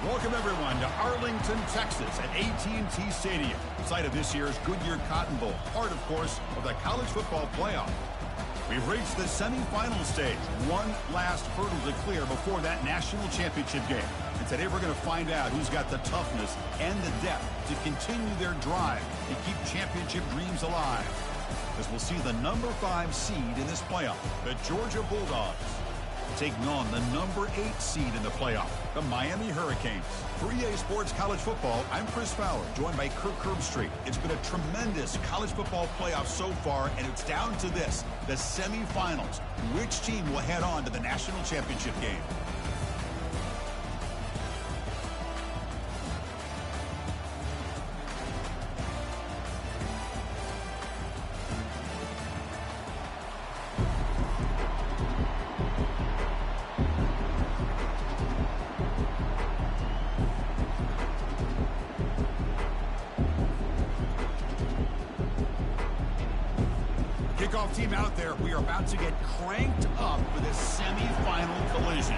Welcome, everyone, to Arlington, Texas at AT&T Stadium, site of this year's Goodyear Cotton Bowl, part, of course, of the college football playoff. We've reached the semifinal stage, one last hurdle to clear before that national championship game. And today we're going to find out who's got the toughness and the depth to continue their drive to keep championship dreams alive. As we'll see the number 5 seed in this playoff, the Georgia Bulldogs, taking on the number 8 seed in the playoff, the Miami Hurricanes. For EA Sports College Football, I'm Chris Fowler, joined by Kirk Herbstreit. It's been a tremendous college football playoff so far, and it's down to this, the semifinals. Which team will head on to the national championship game? Kickoff team out there. We are about to get cranked up for this semifinal collision.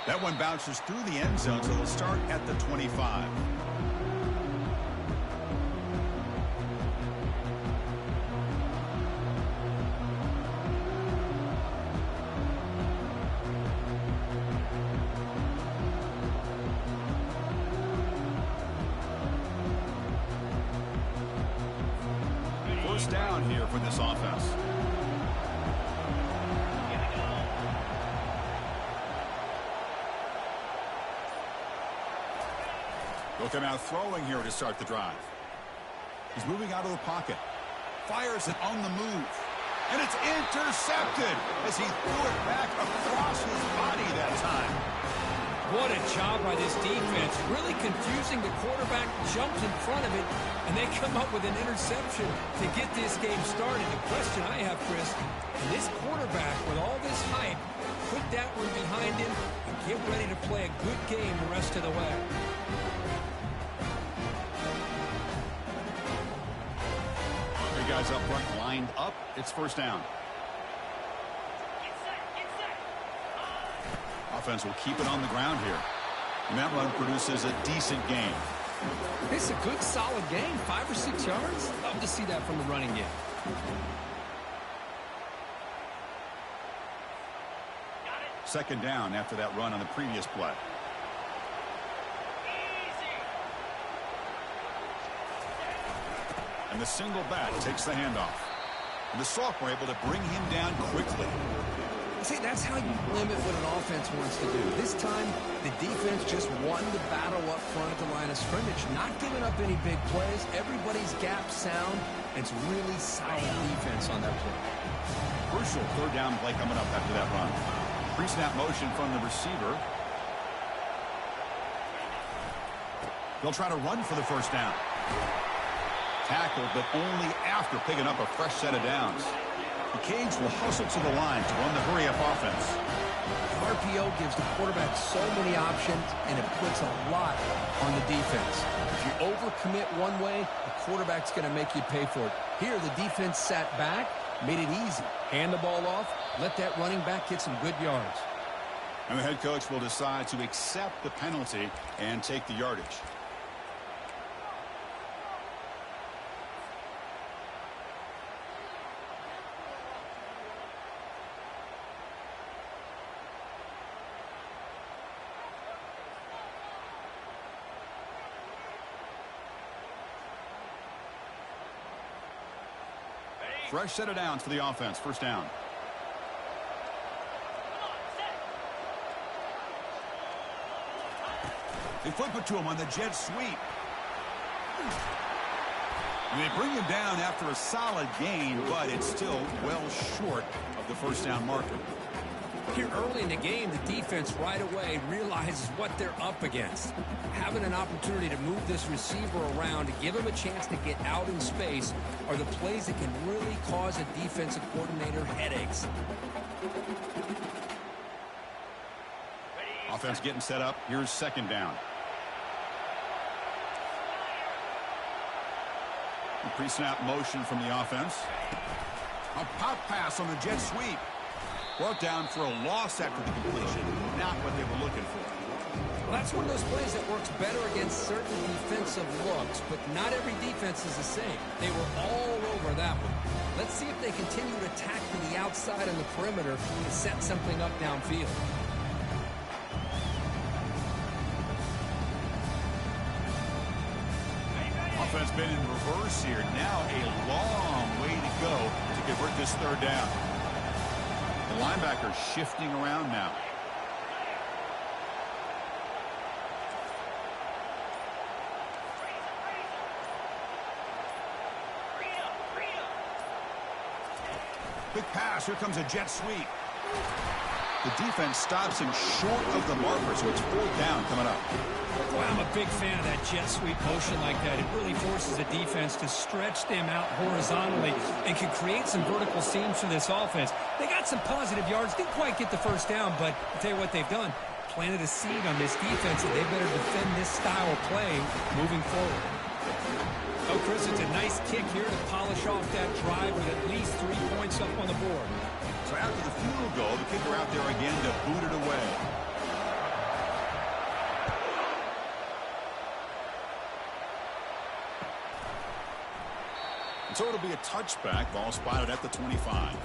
That one bounces through the end zone, so it'll start at the 25. First down here for this offense. They'll come out throwing here to start the drive. He's moving out of the pocket. Fires it on the move. And it's intercepted as he threw it back across his body that time. What a job by this defense. Really confusing. The quarterback jumps in front of it, and they come up with an interception to get this game started. The question I have, Chris, can this quarterback, with all this hype, put that one behind him and get ready to play a good game the rest of the way? Three guys up front lined up. It's first down. Offense will keep it on the ground here. And that run produces a decent gain. It's a good, solid game. 5 or 6 yards. Love to see that from the running game. Second down after that run on the previous play. And the single back takes the handoff. And the sophomore able to bring him down quickly. See, that's how you limit what an offense wants to do. This time, the defense just won the battle up front at the line of scrimmage, not giving up any big plays. Everybody's gap sound. It's really solid defense on that play. Crucial third down play coming up after that run. Pre-snap motion from the receiver. They'll try to run for the first down. Tackled, but only after picking up a fresh set of downs. The Canes will hustle to the line to run the hurry-up offense. RPO gives the quarterback so many options, and it puts a lot on the defense. If you overcommit one way, the quarterback's going to make you pay for it. Here, the defense sat back, made it easy. Hand the ball off, let that running back get some good yards. And the head coach will decide to accept the penalty and take the yardage. Fresh set of downs for the offense. First down. They flip it to him on the jet sweep. And they bring him down after a solid gain, but it's still well short of the first down marker. Here early in the game, the defense right away realizes what they're up against. Having an opportunity to move this receiver around to give him a chance to get out in space are the plays that can really cause a defensive coordinator headaches. Offense getting set up. Here's second down. A pre-snap motion from the offense. A pop pass on the jet sweep. Brought down for a loss after the completion. Not what they were looking for. Well, that's one of those plays that works better against certain defensive looks, but not every defense is the same. They were all over that one. Let's see if they continue to attack from the outside on the perimeter to set something up downfield. Offense been in reverse here. Now a long way to go to convert this third down. The linebacker shifting around now. Quick pass. Here comes a jet sweep. The defense stops him short of the marker, so it's fourth down coming up. Boy, I'm a big fan of that jet sweep motion like that. It really forces the defense to stretch them out horizontally and can create some vertical seams for this offense. They got some positive yards. Didn't quite get the first down, but I'll tell you what they've done. Planted a seed on this defense, and they better defend this style of play moving forward. Oh, Chris, it's a nice kick here to polish off that drive with at least 3 points up on the board. So after the field goal, the kicker out there again to boot it away. And so it'll be a touchback. Ball spotted at the 25.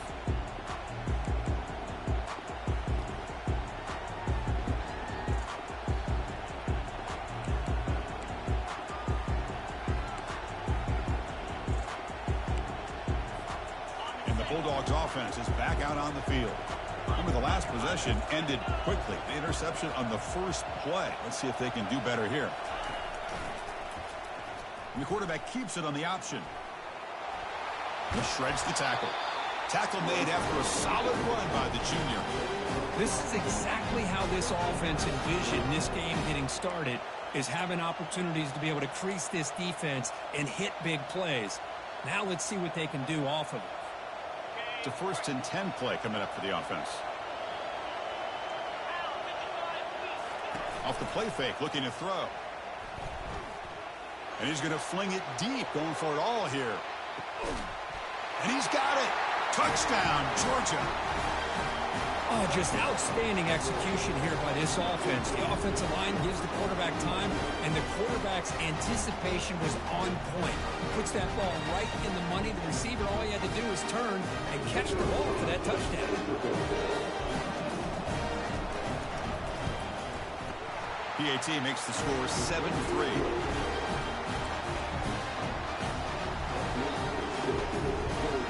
Bulldogs offense is back out on the field. Remember, the last possession ended quickly. The interception on the first play. Let's see if they can do better here. And the quarterback keeps it on the option. He shreds the tackle. Tackle made after a solid run by the junior. This is exactly how this offense envisioned this game getting started, is having opportunities to be able to crease this defense and hit big plays. Now let's see what they can do off of it. It's a 1st and 10 play coming up for the offense. Off the play fake, looking to throw. And he's going to fling it deep, going for it all here. And he's got it. Touchdown, Georgia. Oh, just outstanding execution here by this offense. The offensive line gives the quarterback time, and the quarterback's anticipation was on point. He puts that ball right in the money. The receiver, all he had to do was turn and catch the ball for that touchdown. PAT makes the score 7-3.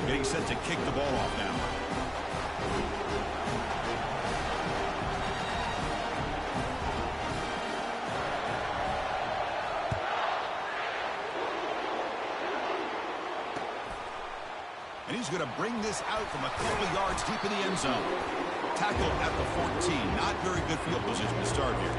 Getting set to kick the ball off now. And he's going to bring this out from a couple yards deep in the end zone. Tackle at the 14. Not very good field position to start here.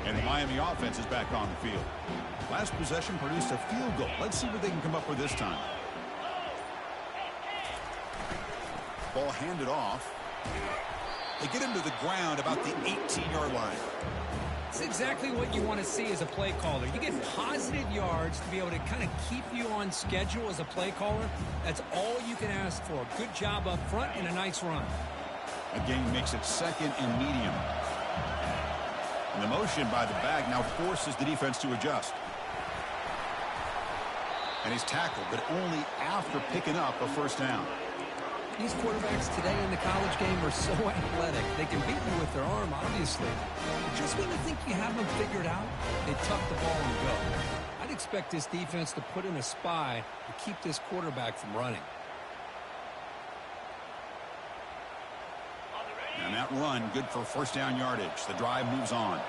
And the Miami offense is back on the field. Last possession produced a field goal. Let's see what they can come up with this time. Ball handed off. They get him to the ground about the 18-yard line. It's exactly what you want to see as a play caller. You get positive yards to be able to kind of keep you on schedule as a play caller. That's all you can ask for. Good job up front and a nice run. A gain makes it 2nd and medium. And the motion by the back now forces the defense to adjust. And he's tackled, but only after picking up a first down. These quarterbacks today in the college game are so athletic. They can beat you with their arm, obviously. But just when you think you have them figured out, they tuck the ball and go. I'd expect this defense to put in a spy to keep this quarterback from running. And that run, good for first down yardage. The drive moves on.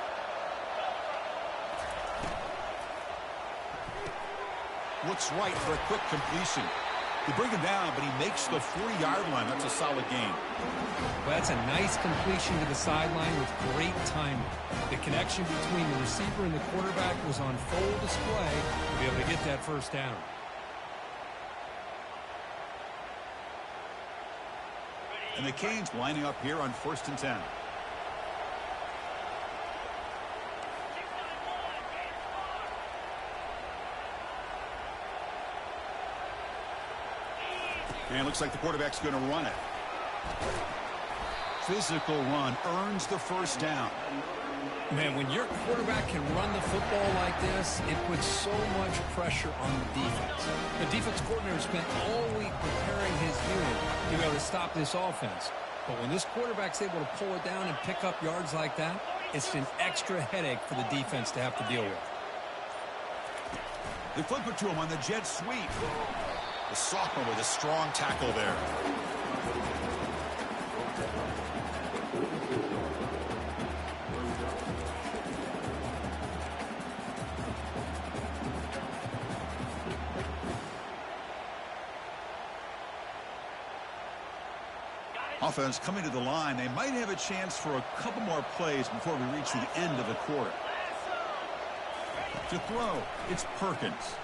Looks right for a quick completion. They bring him down, but he makes the 40-yard line. That's a solid gain. Well, that's a nice completion to the sideline with great timing. The connection between the receiver and the quarterback was on full display to be able to get that first down. And the Canes lining up here on 1st and 10. And it looks like the quarterback's going to run it. Physical run earns the first down. Man, when your quarterback can run the football like this, it puts so much pressure on the defense. The defense coordinator spent all week preparing his unit to be able to stop this offense. But when this quarterback's able to pull it down and pick up yards like that, it's an extra headache for the defense to have to deal with. They flip it to him on the jet sweep. The sophomore with a strong tackle there. Offense coming to the line. They might have a chance for a couple more plays before we reach the end of the quarter. To throw, it's Perkins.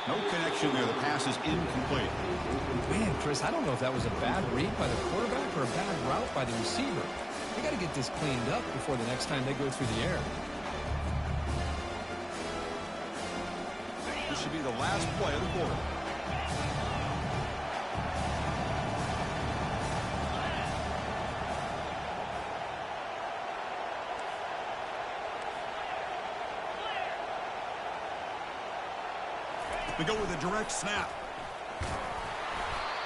No connection there. The pass is incomplete. Man, Chris, I don't know if that was a bad read by the quarterback or a bad route by the receiver. They got to get this cleaned up before the next time they go through the air. This should be the last play of the quarter. They go with a direct snap.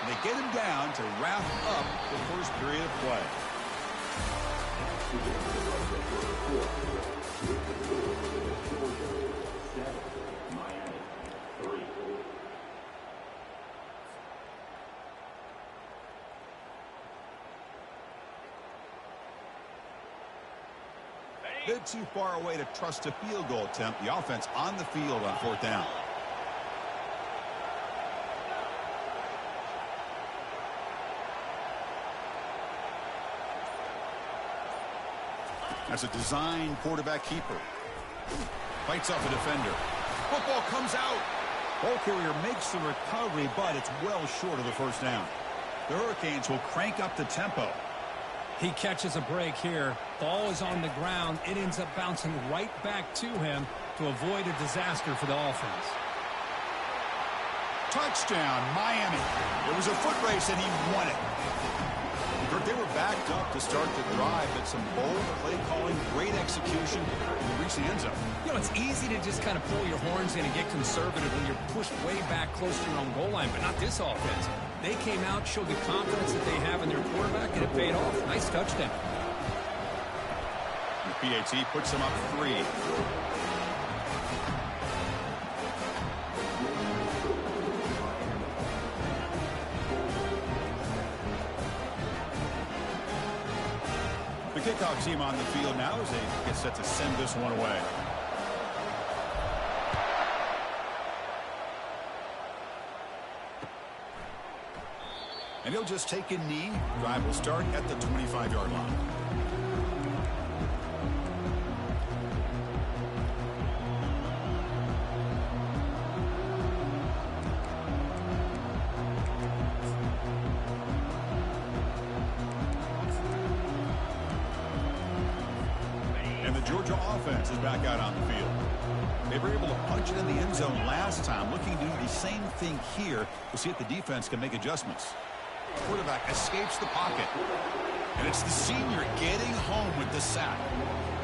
And they get him down to wrap up the first period of play. Bit too far away to trust a field goal attempt. The offense on the field on 4th down. That's a design quarterback keeper. Fights off a defender. Football comes out. Ball carrier makes the recovery, but it's well short of the first down. The Hurricanes will crank up the tempo. He catches a break here. Ball is on the ground. It ends up bouncing right back to him to avoid a disaster for the offense. Touchdown, Miami. It was a foot race, and he won it. They were backed up to start the drive, but some bold play calling, great execution, and reach the end zone. You know, it's easy to just kind of pull your horns in and get conservative when you're pushed way back close to your own goal line, but not this offense. They came out, showed the confidence that they have in their quarterback, and it paid off. Nice touchdown. The PAT puts them up 3. The kickoff team on the field now as they get set to send this one away. And he'll just take a knee. Drive will start at the 25-yard line. Georgia offense is back out on the field. They were able to punch it in the end zone last time. Looking to do the same thing here to see if the defense can make adjustments. Quarterback escapes the pocket. And it's the senior getting home with the sack.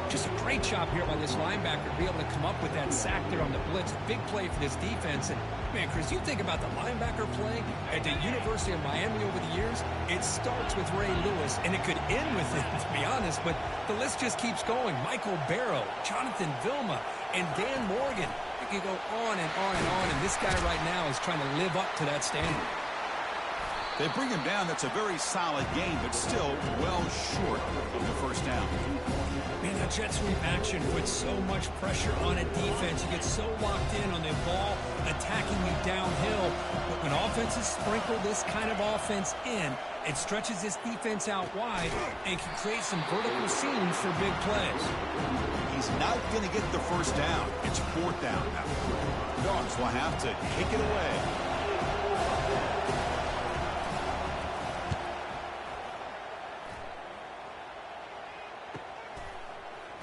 Just a great job here by this linebacker to be able to come up with that sack there on the blitz. Big play for this defense. And, man, Chris, you think about the linebacker play at the University of Miami over the years, it starts with Ray Lewis, and it could end with him, to be honest. But the list just keeps going. Michael Barrow, Jonathan Vilma, and Dan Morgan. You can go on and on and on, and this guy right now is trying to live up to that standard. They bring him down. That's a very solid game, but still well short of the first down. Man, that jet sweep action puts so much pressure on a defense. You get so locked in on the ball attacking you downhill. But when offenses sprinkle this kind of offense in, it stretches this defense out wide and can create some vertical seams for big plays. He's not going to get the first down. It's fourth down now. Dogs will have to kick it away.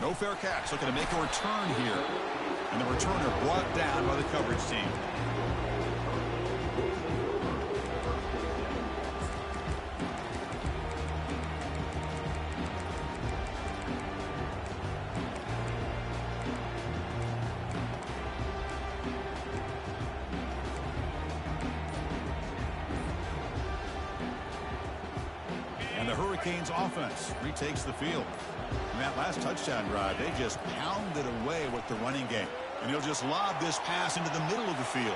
No fair catch. Looking to make a return here. And the returner brought down by the coverage team. And the Hurricanes offense retakes the field. In that last touchdown drive, they just pounded away with the running game. And he'll just lob this pass into the middle of the field.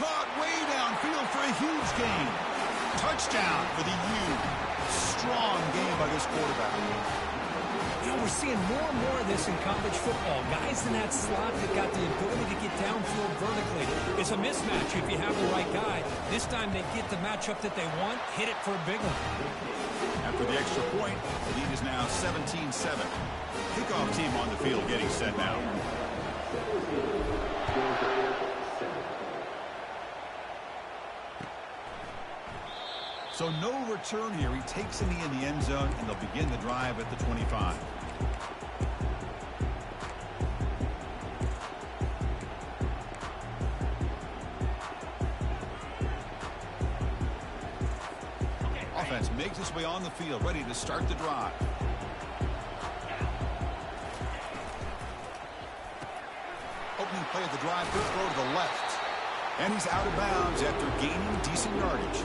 Caught way downfield for a huge gain. Touchdown for the U. Strong game by this quarterback. You know, we're seeing more and more of this in college football. Guys in that slot that got the ability to get downfield vertically. It's a mismatch if you have the right guy. This time they get the matchup that they want, hit it for a big one. After the extra point, the lead is now 17-7. Kickoff team on the field getting set now. So no return here. He takes in the end zone, and they'll begin the drive at the 25. Offense makes its way on the field, ready to start the drive. Opening play of the drive, quick throw to the left. And he's out of bounds after gaining decent yardage.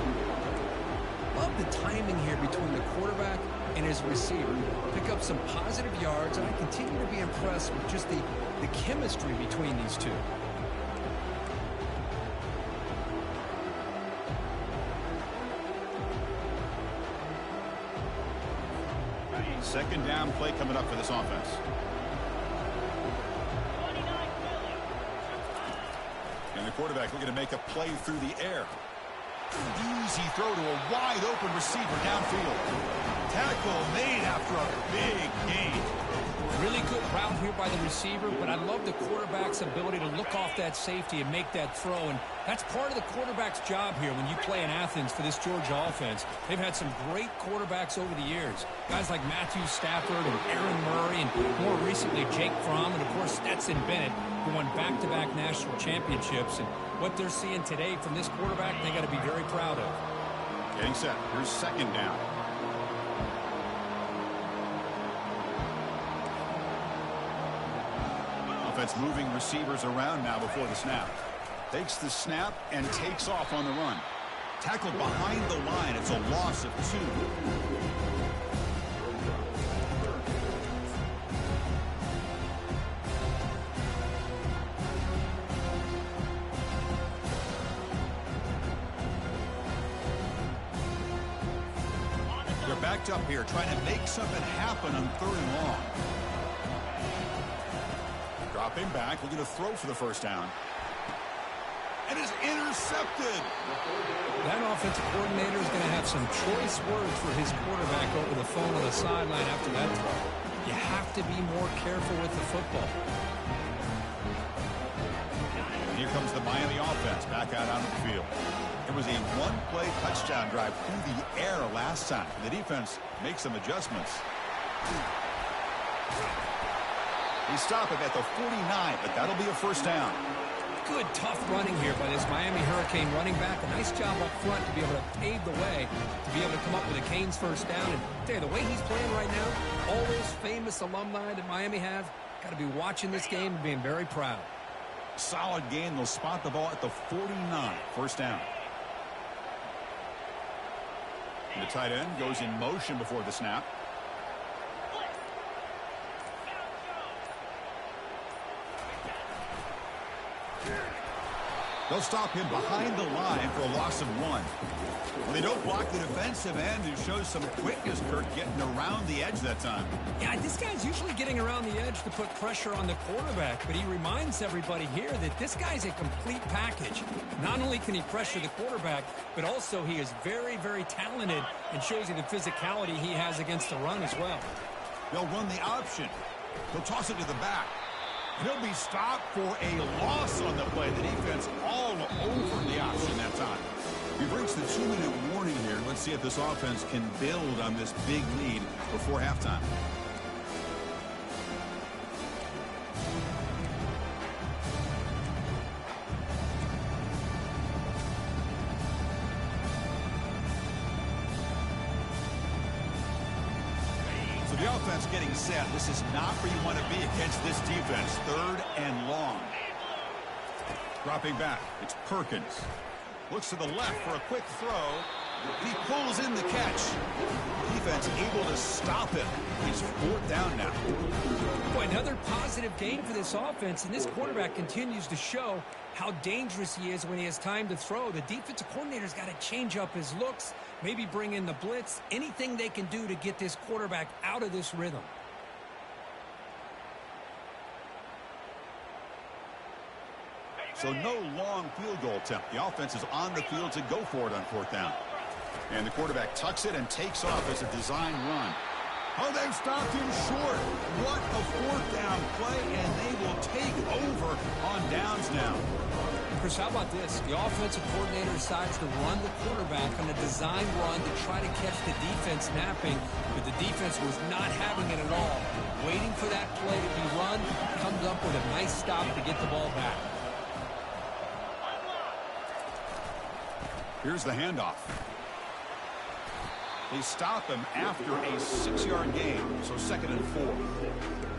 Love the timing here between the quarterback and his receiver. Pick up some positive yards, and I continue to be impressed with just the chemistry between these two. Second down play coming up for this offense. And the quarterback looking to make a play through the air. Easy throw to a wide open receiver downfield. Tackle made after a big gain. Really good route here by the receiver, but I love the quarterback's ability to look off that safety and make that throw. And that's part of the quarterback's job here when you play in Athens for this Georgia offense. They've had some great quarterbacks over the years. Guys like Matthew Stafford and Aaron Murray, and more recently Jake Fromm, and of course Stetson Bennett, who won back-to-back national championships. And what they're seeing today from this quarterback, they got to be very proud of. Getting set. Here's second down. Offense moving receivers around now before the snap. Takes the snap and takes off on the run. Tackled behind the line. It's a loss of 2. They're backed up here trying to make something happen on 3rd and long. Dropping back, looking to throw for the first down. And is intercepted. That offensive coordinator is going to have some choice words for his quarterback over the phone on the sideline after that throw. You have to be more careful with the football. And here comes the Miami offense back out onto the field. It was a one-play touchdown drive through the air last time. The defense makes some adjustments. They stop it at the 49, but that'll be a first down. Good, tough running here by this Miami Hurricane running back. A nice job up front to be able to pave the way, to be able to come up with a Canes first down. And tell you, the way he's playing right now, all those famous alumni that Miami have, got to be watching this game and being very proud. Solid game. They'll spot the ball at the 49. First down. And the tight end goes in motion before the snap. They'll stop him behind the line for a loss of 1. Well, they don't block the defensive end, who shows some quickness, Kirk, getting around the edge that time. Yeah, this guy's usually getting around the edge to put pressure on the quarterback, but he reminds everybody here that this guy's a complete package. Not only can he pressure the quarterback, but also he is very, very talented and shows you the physicality he has against the run as well. They'll run the option. He'll toss it to the back. He'll be stopped for a loss on the play. The defense all over the option that time. We've reached the 2-minute warning here. Let's see if this offense can build on this big lead before halftime. So the offense getting set. This is not where you want to be against this defense. 3rd and long. Dropping back. It's Perkins. Looks to the left for a quick throw. He pulls in the catch. Defense able to stop him. He's 4th down now. Boy, another positive game for this offense, and this quarterback continues to show how dangerous he is when he has time to throw. The defensive coordinator's got to change up his looks, maybe bring in the blitz, anything they can do to get this quarterback out of this rhythm. So no long field goal attempt. The offense is on the field to go for it on 4th down. And the quarterback tucks it and takes off as a design run. Oh, they've stopped him short. What a 4th down play, and they will take over on downs now. Chris, how about this? The offensive coordinator decides to run the quarterback on a design run to try to catch the defense napping, but the defense was not having it at all. Waiting for that play to be run, comes up with a nice stop to get the ball back. Here's the handoff. They stop him after a 6-yard gain, so 2nd and 4.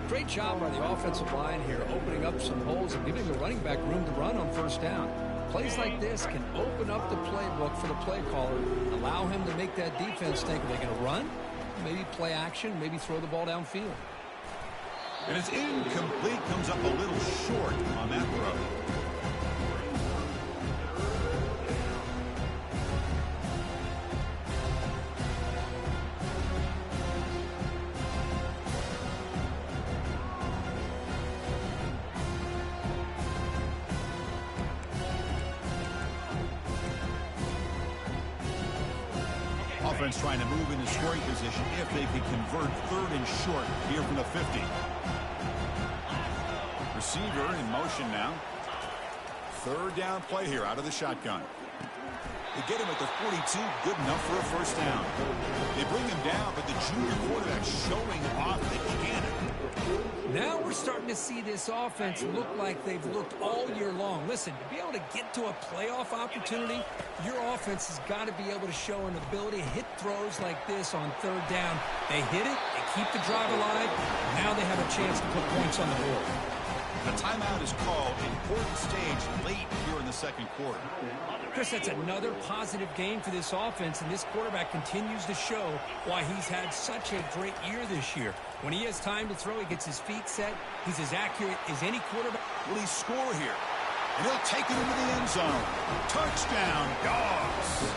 Great job by the offensive line here, opening up some holes and giving the running back room to run on 1st down. Plays like this can open up the playbook for the play caller, allow him to make that defense think, are they going to run? Maybe play action, maybe throw the ball downfield. And it's incomplete, comes up a little short on that throw. Offense trying to move into scoring position if they can convert 3rd and short here from the 50. Receiver in motion now. 3rd down play here out of the shotgun. They get him at the 42, good enough for a 1st down. They bring him down, but the junior quarterback showing off the cannon. Now we're starting to see this offense look like they've looked all year long. Listen, to be able to get to a playoff opportunity, your offense has got to be able to show an ability to hit throws like this on 3rd down. They hit it, they keep the drive alive, now they have a chance to put points on the board. A timeout is called. Important stage late here in the 2nd quarter. Chris, that's another positive game for this offense, and this quarterback continues to show why he's had such a great year this year. When he has time to throw, he gets his feet set. He's as accurate as any quarterback. Will he score here? And he'll take it into the end zone. Touchdown, Dogs.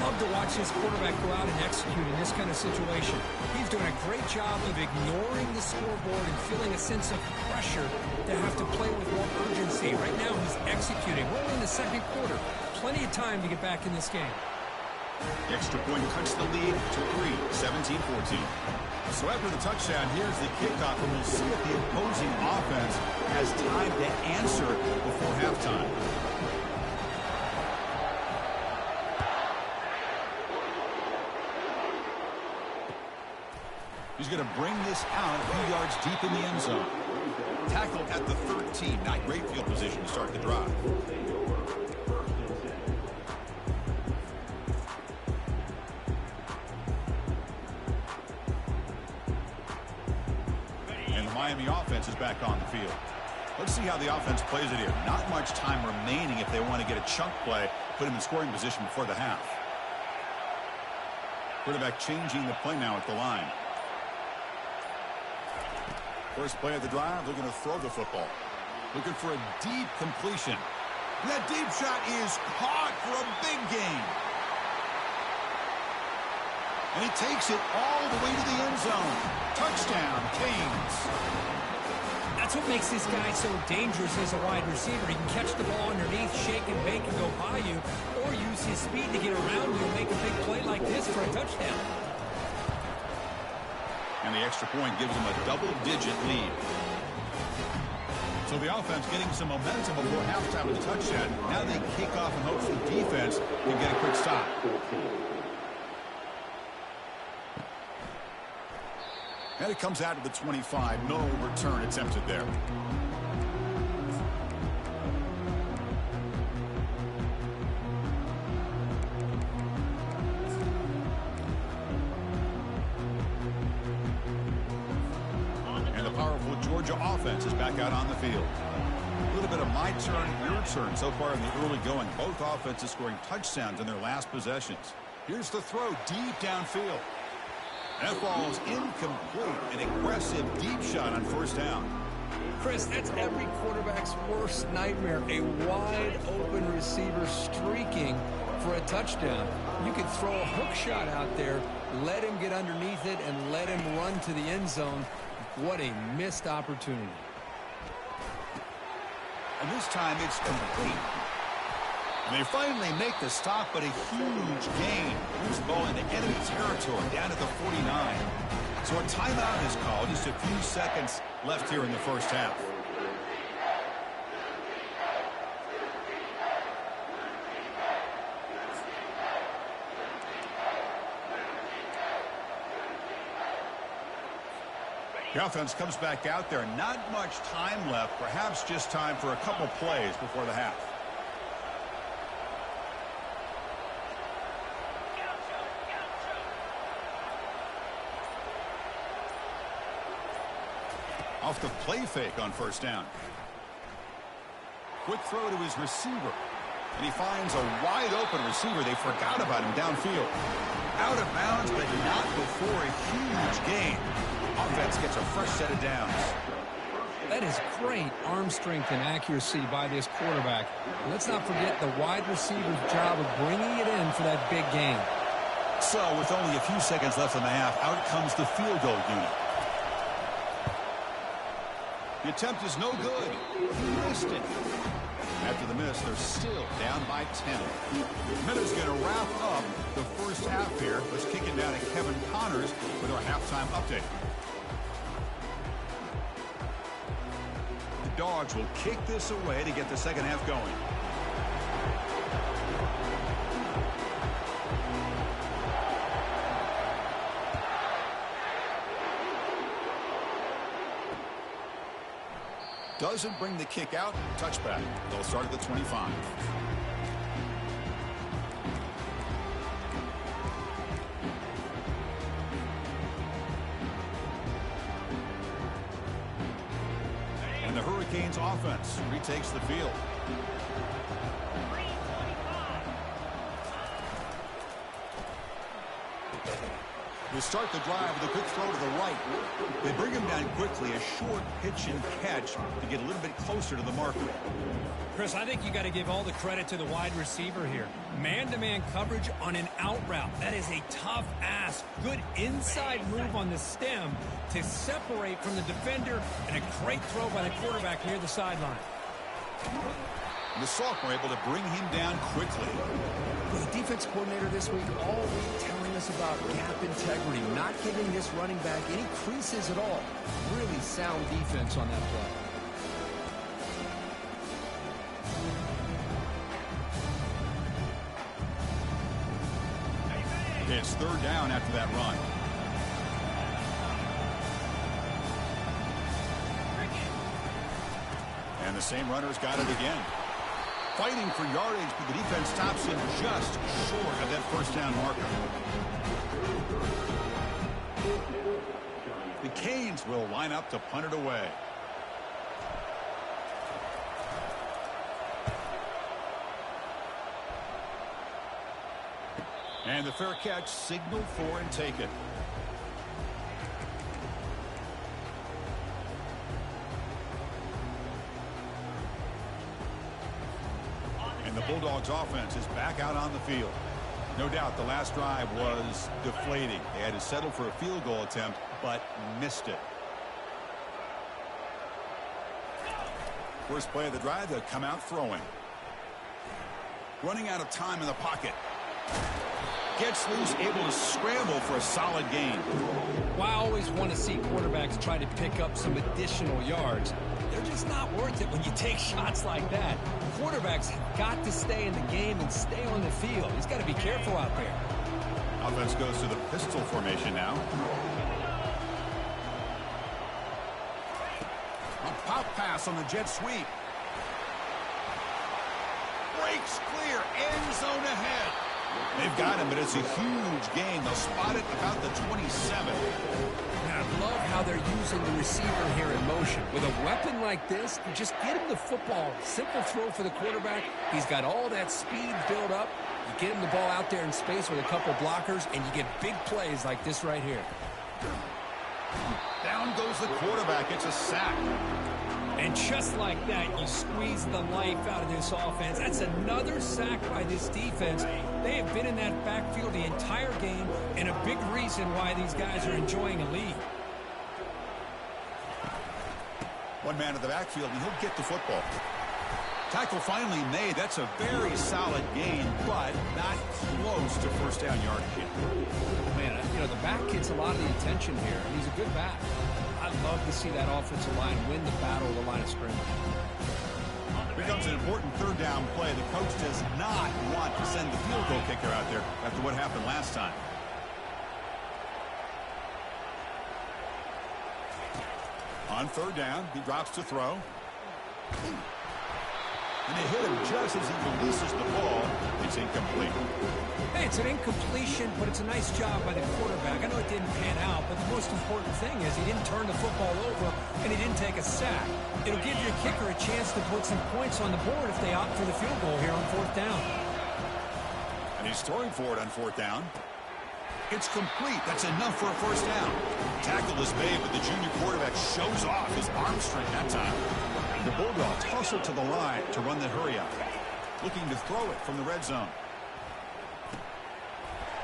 Love to watch this quarterback go out and execute in this kind of situation. He's doing a great job of ignoring the scoreboard and feeling a sense of pressure to have to play with more urgency. Right now, he's executing. We're in the 2nd quarter. Plenty of time to get back in this game. The extra point cuts the lead to 3, 17-14. So after the touchdown, here's the kickoff, and we'll see if the opposing offense has time to answer before halftime. He's going to bring this out a few yards deep in the end zone. Tackled at the 13. Not great field position to start the drive. And the Miami offense is back on the field. Let's see how the offense plays it here. Not much time remaining if they want to get a chunk play, put him in scoring position before the half. Quarterback changing the play now at the line. First play of the drive, they're going to throw the football. Looking for a deep completion. That deep shot is caught for a big gain. And he takes it all the way to the end zone. Touchdown, Canes. That's what makes this guy so dangerous as a wide receiver. He can catch the ball underneath, shake and bake and go by you, or use his speed to get around you and make a big play like this for a touchdown. And the extra point gives him a double-digit lead. So the offense getting some momentum before halftime with a touchdown. Now they kick off and hope the defense can get a quick stop. And it comes out to the 25. No return attempted there. And the powerful Georgia offense is back out on the field. A little bit of my turn, your turn so far in the early going. Both offenses scoring touchdowns in their last possessions. Here's the throw deep downfield. That ball's incomplete. An aggressive deep shot on first down. Chris, that's every quarterback's worst nightmare. A wide open receiver streaking for a touchdown. You could throw a hook shot out there, let him get underneath it, and let him run to the end zone. What a missed opportunity. And this time it's complete. And they finally make the stop, but a huge gain. Moves the ball into enemy territory, down to the 49. So a timeout is called. Just a few seconds left here in the first half. The offense comes back out there. Not much time left. Perhaps just time for a couple plays before the half. Off the play fake on first down. Quick throw to his receiver. And he finds a wide open receiver. They forgot about him downfield. Out of bounds, but not before a huge gain. Offense gets a fresh set of downs. That is great arm strength and accuracy by this quarterback. Let's not forget the wide receiver's job of bringing it in for that big gain. So with only a few seconds left in the half, out comes the field goal unit. The attempt is no good. He missed it. After the miss, they're still down by 10. Minutes going to wrap up the first half here. Let's kick it down to Kevin Connors with our halftime update. The Dogs will kick this away to get the second half going. Doesn't bring the kick out. Touchback. They'll start at the 25. And the Hurricanes offense retakes the field. They start the drive with a quick throw to the right. They bring him down quickly, a short pitch and catch to get a little bit closer to the marker. Chris, I think you got to give all the credit to the wide receiver here. Man-to-man coverage on an out route. That is a tough ask. Good inside move on the stem to separate from the defender, and a great throw by the quarterback near the sideline. The sophomore able to bring him down quickly. The defense coordinator this week all week telling us about gap integrity, not giving this running back any creases at all. Really sound defense on that play. It's third down after that run. And the same runner's got it again. Fighting for yardage, but the defense stops him just short of that first down marker. The Canes will line up to punt it away. And the fair catch signaled for and taken. And the Bulldogs offense is back out on the field. No doubt the last drive was deflating. They had to settle for a field goal attempt, but missed it. First play of the drive, they'll come out throwing. Running out of time in the pocket. Gets loose, able to scramble for a solid gain. Well, I always want to see quarterbacks try to pick up some additional yards. They're just not worth it when you take shots like that. Quarterbacks have got to stay in the game and stay on the field. He's got to be careful out there. Offense goes to the pistol formation now. A pop pass on the jet sweep. Breaks clear, end zone ahead. They've got him, but it's a huge gain. They'll spot it about the 27. And I love how they're using the receiver here in motion. With a weapon like this, you just get him the football. Simple throw for the quarterback. He's got all that speed built up. You get him the ball out there in space with a couple blockers, and you get big plays like this right here. Down goes the quarterback. It's a sack. And just like that, you squeeze the life out of this offense. That's another sack by this defense. They have been in that backfield the entire game, and a big reason why these guys are enjoying a lead. One man in the backfield, and he'll get the football. Tackle finally made. That's a very solid gain, but not close to first down yardage yet. Man, you know, the back gets a lot of the attention here. He's a good back. I'd love to see that offensive line win the battle of the line of scrimmage. Here comes an important third down play. The coach does not want to send the field goal kicker out there after what happened last time. On third down, he drops to throw. And they hit him just as he releases the ball. It's incomplete. Hey, it's an incompletion, but it's a nice job by the quarterback. I know it didn't pan out, but the most important thing is he didn't turn the football over and he didn't take a sack. It'll give your kicker a chance to put some points on the board if they opt for the field goal here on fourth down. And he's throwing for it on fourth down. It's complete. That's enough for a first down. Tackle is made, but the junior quarterback shows off his arm strength that time. The Bulldogs hustle to the line to run the hurry up. Looking to throw it from the red zone.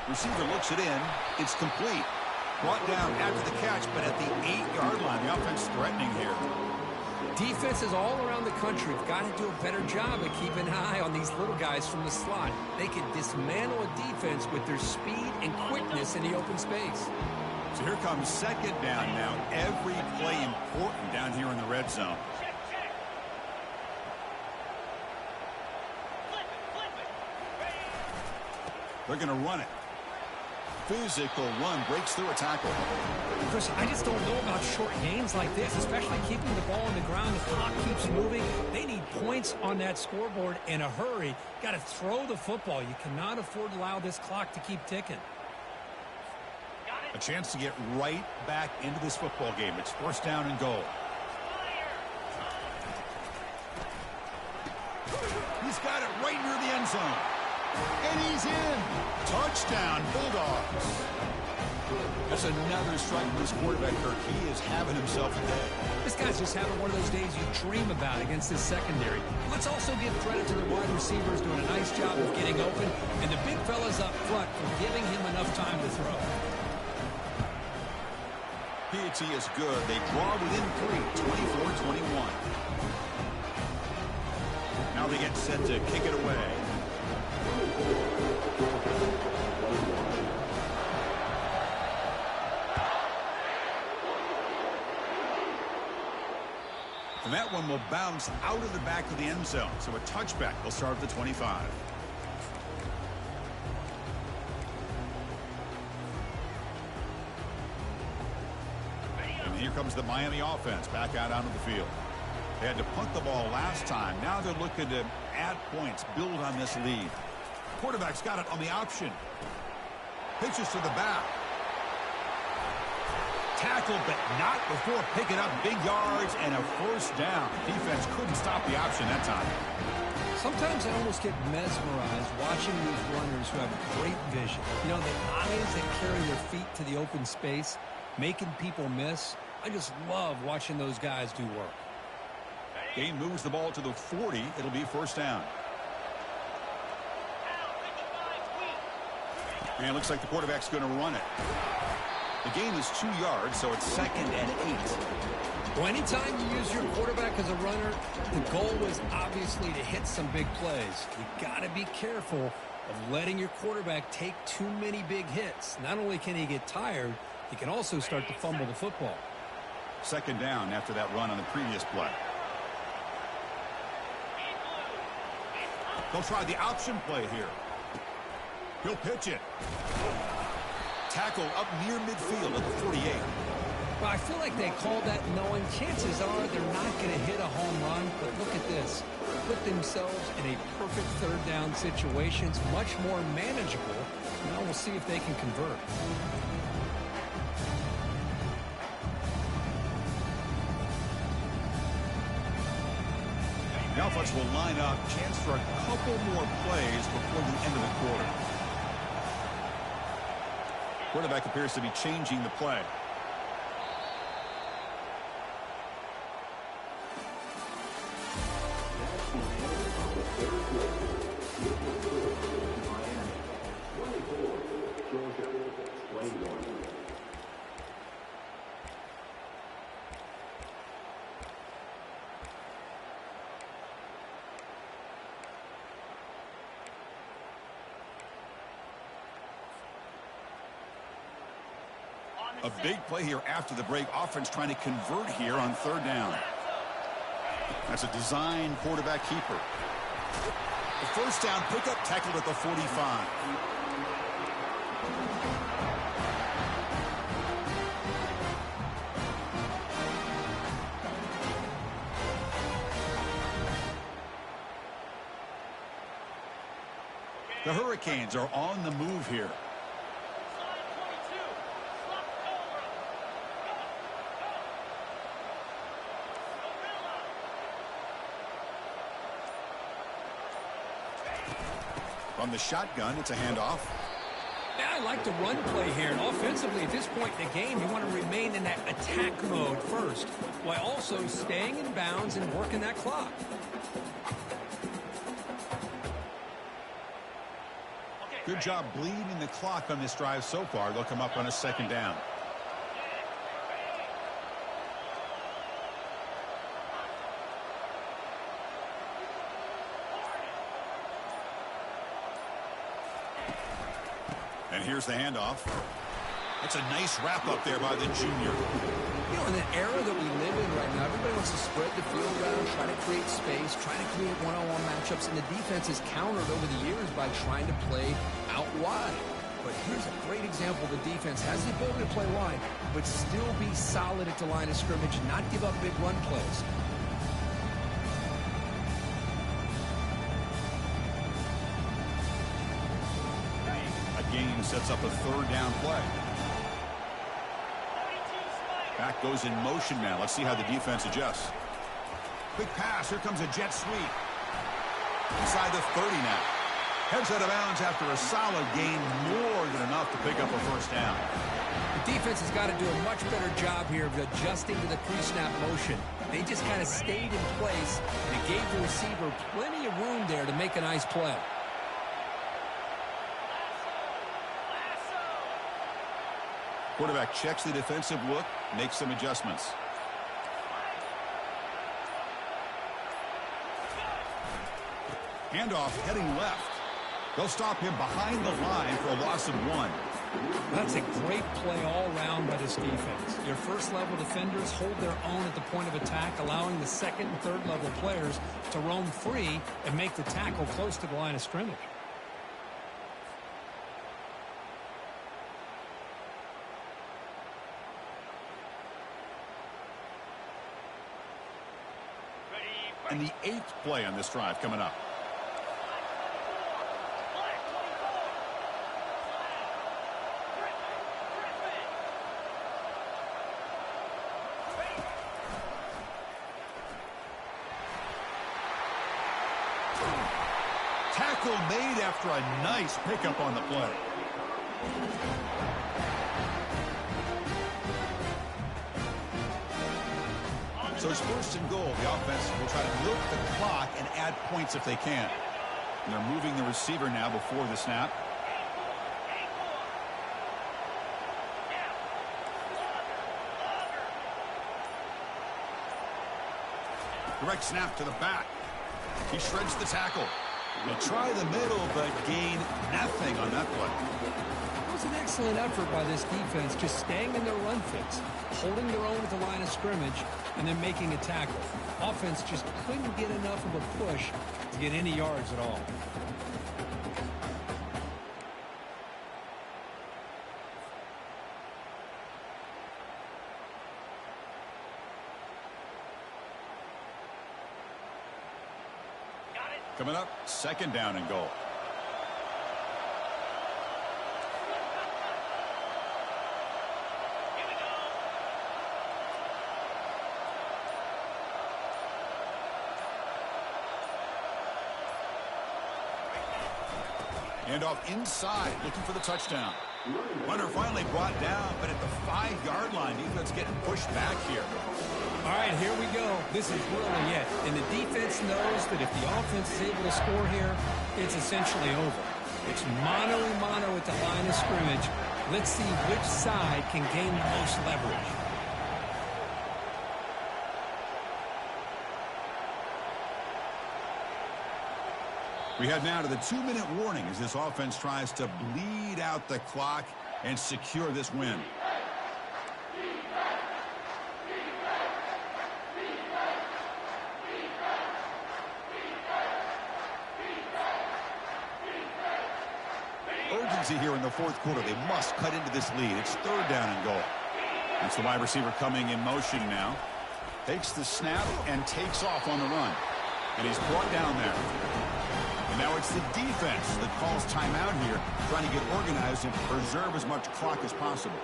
Receiver looks it in. It's complete. Brought down after the catch, but at the 8-yard line. The offense threatening here. Defenses all around the country have got to do a better job of keeping an eye on these little guys from the slot. They can dismantle a defense with their speed and quickness in the open space. So here comes second down now. Every play important down here in the red zone. They're going to run it. Physical run, breaks through a tackle. Chris, I just don't know about short gains like this, especially keeping the ball on the ground. The clock keeps moving. They need points on that scoreboard in a hurry. Got to throw the football. You cannot afford to allow this clock to keep ticking. A chance to get right back into this football game. It's first down and goal. He's got it right near the end zone. And he's in. Touchdown, Bulldogs. That's another strike from this quarterback, Kirk. He is having himself a day. This guy's just having one of those days you dream about against this secondary. Let's also give credit to the wide receivers doing a nice job of getting open, and the big fellas up front for giving him enough time to throw. P.A.T. is good. They draw within 3, 24-21. Now they get set to kick it away. And that one will bounce out of the back of the end zone. So a touchback will start at the 25. And here comes the Miami offense back out onto the field. They had to punt the ball last time. Now they're looking to add points, build on this lead. Quarterback's got it on the option. Pitches to the back. Tackled, but not before picking up big yards and a first down. Defense couldn't stop the option that time. Sometimes I almost get mesmerized watching these runners who have great vision. You know, the eyes that carry their feet to the open space, making people miss. I just love watching those guys do work. Gain moves the ball to the 40. It'll be first down. And it looks like the quarterback's going to run it. The gain is 2 yards, so it's 2nd and 8. Well, anytime you use your quarterback as a runner, the goal was obviously to hit some big plays. You got to be careful of letting your quarterback take too many big hits. Not only can he get tired, he can also start to fumble the football. 2nd down after that run on the previous play. They'll try the option play here. He'll pitch it. Tackle up near midfield at the 48. Well, I feel like they called that knowing chances are they're not going to hit a home run. But look at this. Put themselves in a perfect 3rd down situation. It's much more manageable. Now we'll see if they can convert. The offense will line up. Chance for a couple more plays before the end of the quarter. Quarterback appears to be changing the play. A big play here after the break. Offense trying to convert here on 3rd down. That's a design quarterback keeper. The 1st down pickup tackled at the 45. The Hurricanes are on the move here. On the shotgun, it's a handoff. Yeah, I like the run play here. And offensively, at this point in the game, you want to remain in that attack mode first, while also staying in bounds and working that clock. Good job bleeding the clock on this drive so far. They'll come up on a 2nd down. And here's the handoff. That's a nice wrap up there by the junior. You know, in the era that we live in right now, everybody wants to spread the field around, try to create space, try to create one-on-one matchups, and the defense is countered over the years by trying to play out wide. But here's a great example. The defense has the ability to play wide, but still be solid at the line of scrimmage and not give up big run plays. Game sets up a 3rd down play. Back goes in motion now. Let's see how the defense adjusts. Quick pass. Here comes a jet sweep. Inside the 30 now. Heads out of bounds after a solid gain, more than enough to pick up a 1st down. The defense has got to do a much better job here of adjusting to the pre-snap motion. They just kind of stayed in place, and it gave the receiver plenty of room there to make a nice play. Quarterback checks the defensive look, makes some adjustments. Handoff heading left. They'll stop him behind the line for a loss of 1. That's a great play all around by this defense. Your first-level defenders hold their own at the point of attack, allowing the 2nd and 3rd-level players to roam free and make the tackle close to the line of scrimmage. And the 8th play on this drive coming up. Tackle made after a nice pickup on the play. So it's 1st and goal. The offense will try to milk the clock and add points if they can. And they're moving the receiver now before the snap. Direct snap to the back. He shreds the tackle. They try the middle, but gain nothing on that play. It was an excellent effort by this defense, just staying in their run fits, holding their own at the line of scrimmage, and then making a tackle. Offense just couldn't get enough of a push to get any yards at all. Coming up, second down and goal. And off inside, looking for the touchdown. Runner finally brought down, but at the 5-yard line, defense getting pushed back here. All right, here we go. This is really it. And the defense knows that if the offense is able to score here, it's essentially over. It's mano-a-mano at the line of scrimmage. Let's see which side can gain the most leverage. We head now to the 2-minute warning as this offense tries to bleed out the clock and secure this win. Urgency here in the fourth quarter. They must cut into this lead. It's third down and goal. It's the wide receiver coming in motion now. Takes the snap and takes off on the run. And he's brought down there. And now it's the defense that calls timeout here, trying to get organized and preserve as much clock as possible.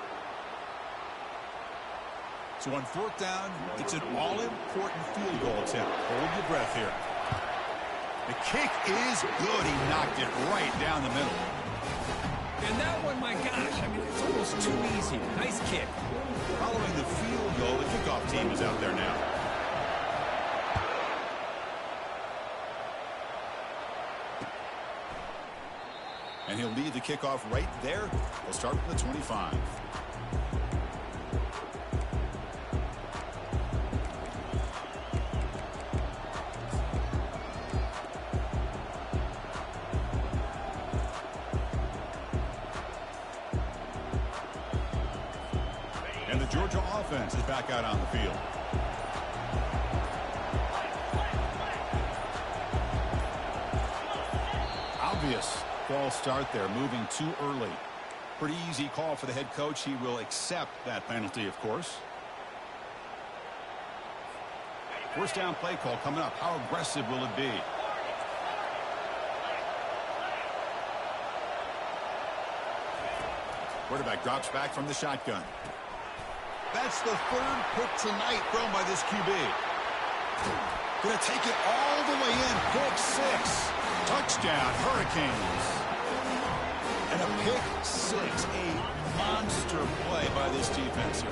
So on fourth down, it's an all-important field goal attempt. Hold your breath here. The kick is good. He knocked it right down the middle. And that one, my gosh, I mean, it's almost too easy. Nice kick. Following the field goal, the kickoff team is out there now. And he'll lead the kickoff right there. We'll start from the 25. And the Georgia offense is back out on the field. Obvious false start there, moving too early. Pretty easy call for the head coach. He will accept that penalty, of course. First down play call coming up. How aggressive will it be? Quarterback drops back from the shotgun. That's the third pick tonight thrown by this QB. Going to take it all the way in. Pick 6. Touchdown, Hurricanes. And a pick 6, a monster play by this defense here.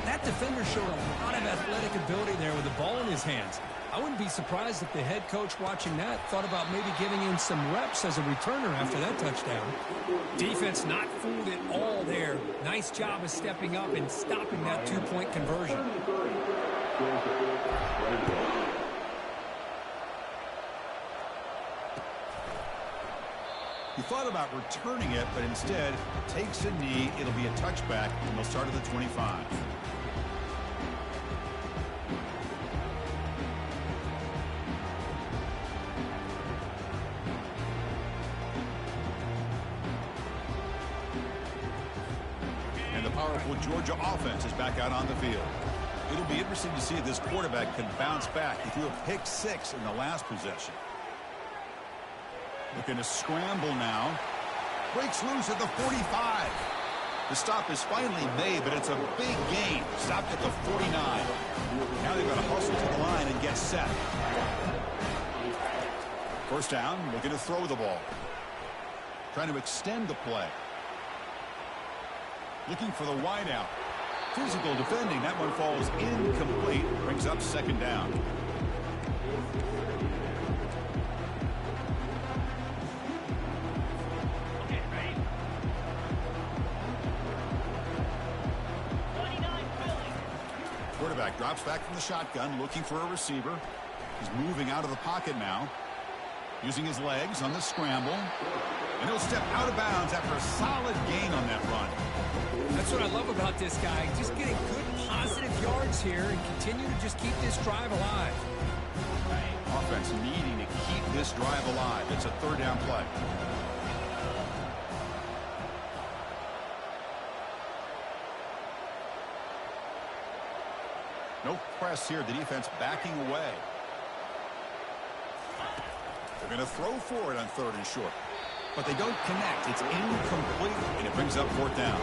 That defender showed a lot of athletic ability there with the ball in his hands. I wouldn't be surprised if the head coach watching that thought about maybe giving him some reps as a returner after that touchdown. Defense not fooled at all there. Nice job of stepping up and stopping that two-point conversion. He thought about returning it, but instead takes a knee. It'll be a touchback, and they'll start at the 25. And the powerful Georgia offense is back out on the field. It'll be interesting to see if this quarterback can bounce back. He threw a pick 6 in the last possession. Looking to scramble now. Breaks loose at the 45. The stop is finally made, but it's a big gain. Stopped at the 49. Now they've got to hustle to the line and get set. First down, looking to throw the ball. Trying to extend the play. Looking for the wideout. Physical defending. That one falls incomplete. Brings up second down. Quarterback drops back from the shotgun, looking for a receiver. He's moving out of the pocket now, using his legs on the scramble. And he'll step out of bounds after a solid gain on that run. That's what I love about this guy. Just getting good positive yards here and continue to just keep this drive alive. Offense needing to keep this drive alive. It's a third down play. No press here. The defense backing away. They're going to throw for it on third and short. But they don't connect. It's incomplete, and it brings up fourth down.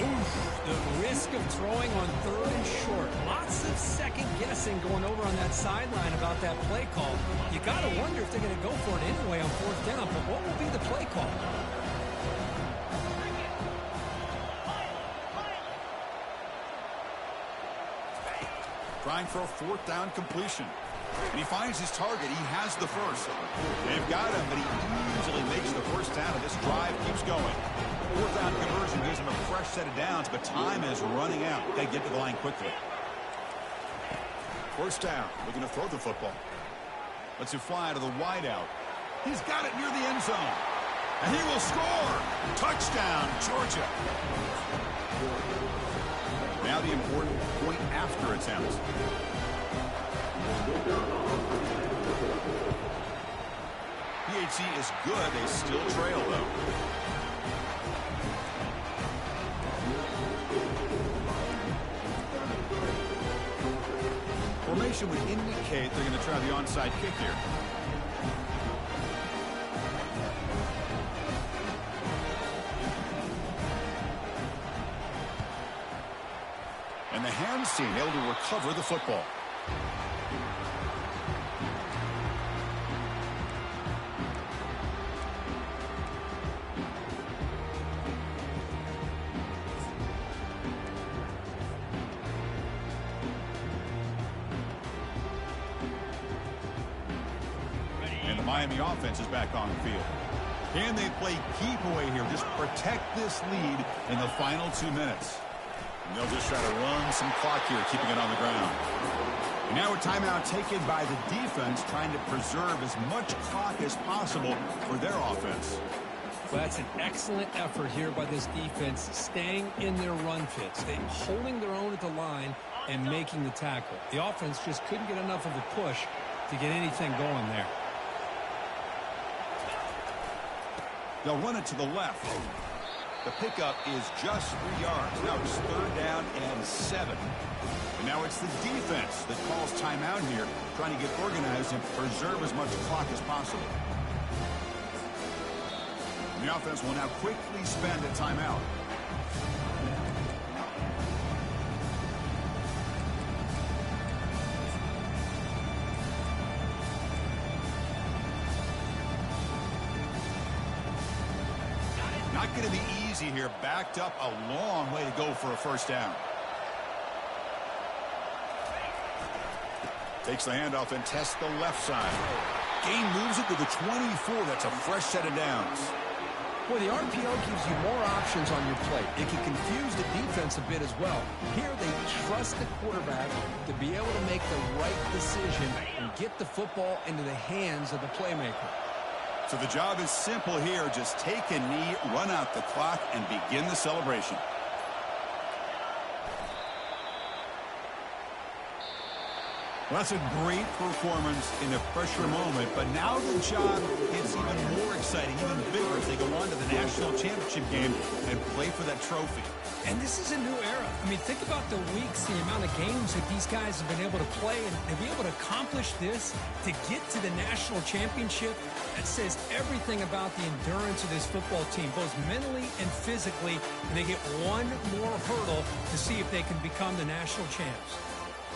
Oof, the risk of throwing on third and short. Lots of second guessing going over on that sideline about that play call. You got to wonder if they're going to go for it anyway on fourth down. But what will be the play call? Trying for a fourth down completion. And he finds his target. He has the first. They've got him, but he easily makes the first down, and this drive keeps going. Fourth down conversion gives him a fresh set of downs, but time is running out. They get to the line quickly. First down, looking to throw the football. Lets it fly to the wideout. He's got it near the end zone. And he will score. Touchdown, Georgia. Now the important point after attempt. PHC is good. They still trail, though. Formation would indicate they're going to try the onside kick here. And the hands team able to recover the football. Miami offense is back on the field. Can they play keep away here? Just protect this lead in the final 2 minutes. And they'll just try to run some clock here, keeping it on the ground. And now a timeout taken by the defense, trying to preserve as much clock as possible for their offense. Well, that's an excellent effort here by this defense, staying in their run fits, holding their own at the line and making the tackle. The offense just couldn't get enough of a push to get anything going there. They'll run it to the left. The pickup is just 3 yards. Now it's third down and 7. And now it's the defense that calls timeout here, trying to get organized and preserve as much clock as possible. And the offense will now quickly spend a timeout. Not going to be easy here. Backed up a long way to go for a first down. Takes the handoff and tests the left side. Gain moves it to the 24. That's a fresh set of downs. Well, the RPO gives you more options on your plate. It can confuse the defense a bit as well. Here they trust the quarterback to be able to make the right decision and get the football into the hands of the playmaker. So the job is simple here. Just take a knee, run out the clock, and begin the celebration. Well, that's a great performance in a pressure moment, but now the job gets even more exciting, even bigger as they go on to the national championship game and play for that trophy. And this is a new era. I mean, think about the weeks, the amount of games that these guys have been able to play, and to be able to accomplish this, to get to the national championship, that says everything about the endurance of this football team, both mentally and physically, and they get one more hurdle to see if they can become the national champs.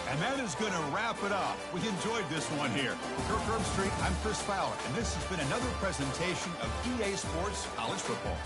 And that is going to wrap it up. We enjoyed this one here. Kirk Herbstreit, I'm Chris Fowler, and this has been another presentation of EA Sports College Football.